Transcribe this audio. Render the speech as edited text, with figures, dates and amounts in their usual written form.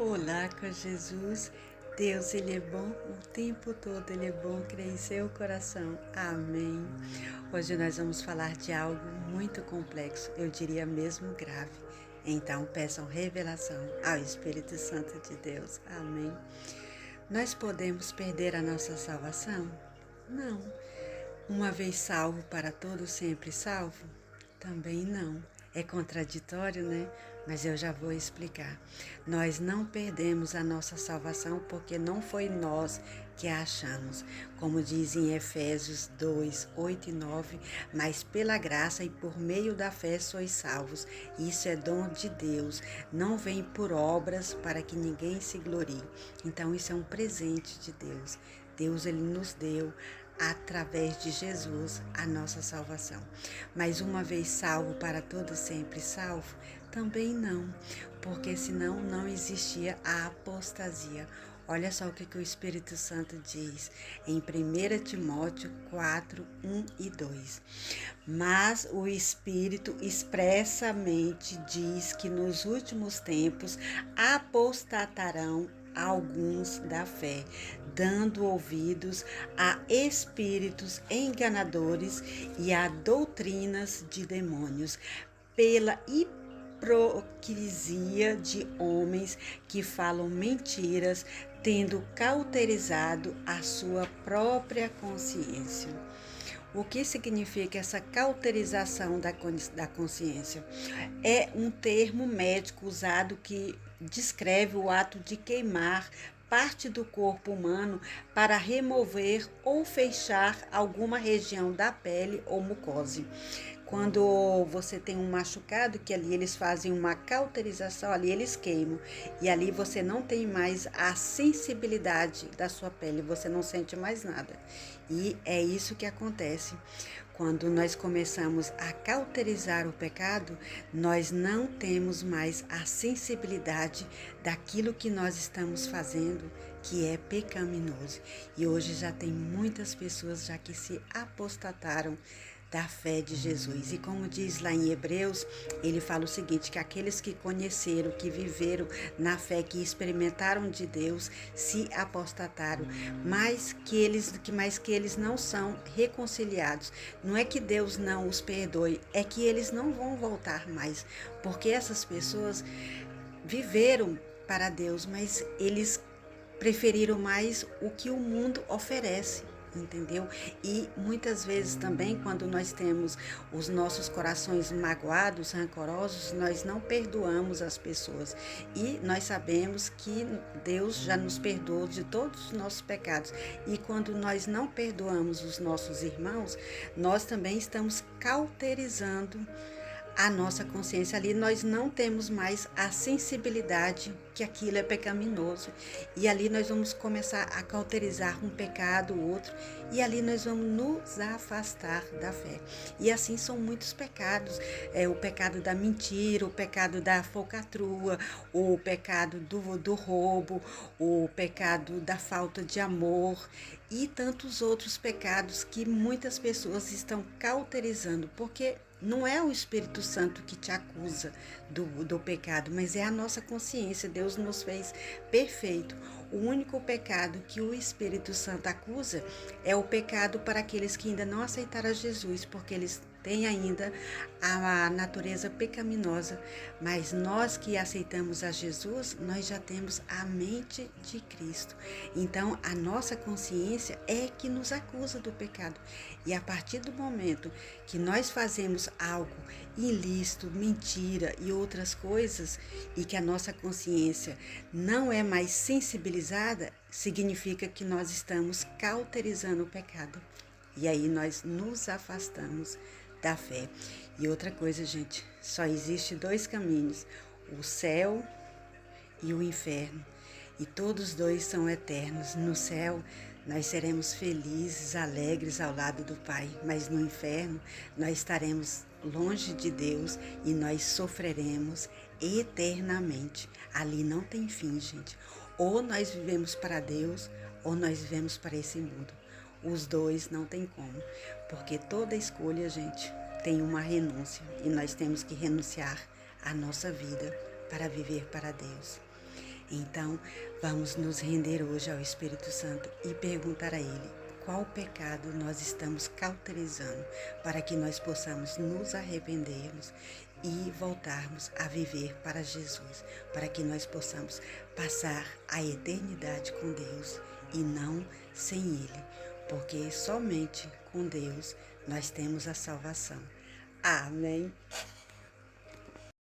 Olá com Jesus, Deus Ele é bom, o tempo todo Ele é bom, creia em seu coração, amém. Hoje nós vamos falar de algo muito complexo, eu diria mesmo grave, então peçam revelação ao Espírito Santo de Deus, amém. Nós podemos perder a nossa salvação? Não. Uma vez salvo, para todo sempre salvo? Também não. É contraditório, né? Mas eu já vou explicar. Nós não perdemos a nossa salvação porque não foi nós que a achamos. Como diz em Efésios 2, 8 e 9, mas pela graça e por meio da fé sois salvos. Isso é dom de Deus. Não vem por obras para que ninguém se glorie. Então isso é um presente de Deus. Deus ele nos deu através de Jesus a nossa salvação. Mas uma vez salvo, para todo sempre salvo? Também não, porque senão não existia a apostasia. Olha só o que o Espírito Santo diz em 1 Timóteo 4, 1 e 2. Mas o Espírito expressamente diz que nos últimos tempos apostatarão alguns da fé, dando ouvidos a espíritos enganadores e a doutrinas de demônios, pela hipocrisia de homens que falam mentiras, tendo cauterizado a sua própria consciência. O que significa essa cauterização da consciência? É um termo médico usado que descreve o ato de queimar parte do corpo humano para remover ou fechar alguma região da pele ou mucosa. Quando você tem um machucado, que ali eles fazem uma cauterização, ali eles queimam. E ali você não tem mais a sensibilidade da sua pele, você não sente mais nada. E é isso que acontece. Quando nós começamos a cauterizar o pecado, nós não temos mais a sensibilidade daquilo que nós estamos fazendo, que é pecaminoso. E hoje já tem muitas pessoas já que se apostataram da fé de Jesus. E como diz lá em Hebreus, ele fala o seguinte, que aqueles que conheceram, que viveram na fé, que experimentaram de Deus, se apostataram, mas que eles não são reconciliados. Não é que Deus não os perdoe, é que eles não vão voltar mais, porque essas pessoas viveram para Deus, mas eles preferiram mais o que o mundo oferece, entendeu? E muitas vezes também, quando nós temos os nossos corações magoados, rancorosos, nós não perdoamos as pessoas. E nós sabemos que Deus já nos perdoou de todos os nossos pecados. E quando nós não perdoamos os nossos irmãos, nós também estamos cauterizando a nossa consciência. Ali nós não temos mais a sensibilidade que aquilo é pecaminoso, e ali nós vamos começar a cauterizar um pecado, o outro, e ali nós vamos nos afastar da fé. E assim são muitos pecados, o pecado da mentira, o pecado da falcatrua, o pecado do roubo, o pecado da falta de amor e tantos outros pecados que muitas pessoas estão cauterizando, porque não é o Espírito Santo que te acusa do pecado, mas é a nossa consciência. Deus nos fez perfeito. O único pecado que o Espírito Santo acusa é o pecado para aqueles que ainda não aceitaram Jesus, porque eles têm ainda a natureza pecaminosa. Mas nós que aceitamos a Jesus, nós já temos a mente de Cristo. Então a nossa consciência é que nos acusa do pecado. E a partir do momento que nós fazemos algo ilícito, mentira e outras coisas, e que a nossa consciência não é mais sensibilizada, significa que nós estamos cauterizando o pecado. E aí nós nos afastamos da fé. E outra coisa, gente, só existe dois caminhos, o céu e o inferno. E todos dois são eternos. No céu, nós seremos felizes, alegres ao lado do Pai, mas no inferno, nós estaremos longe de Deus e nós sofreremos eternamente. Ali não tem fim, gente. Ou nós vivemos para Deus, ou nós vivemos para esse mundo. Os dois não tem como, porque toda escolha, gente, tem uma renúncia, e nós temos que renunciar à nossa vida para viver para Deus. Então, vamos nos render hoje ao Espírito Santo e perguntar a Ele qual pecado nós estamos cauterizando para que nós possamos nos arrependermos e voltarmos a viver para Jesus, para que nós possamos passar a eternidade com Deus e não sem Ele, porque somente com Deus nós temos a salvação. Amém.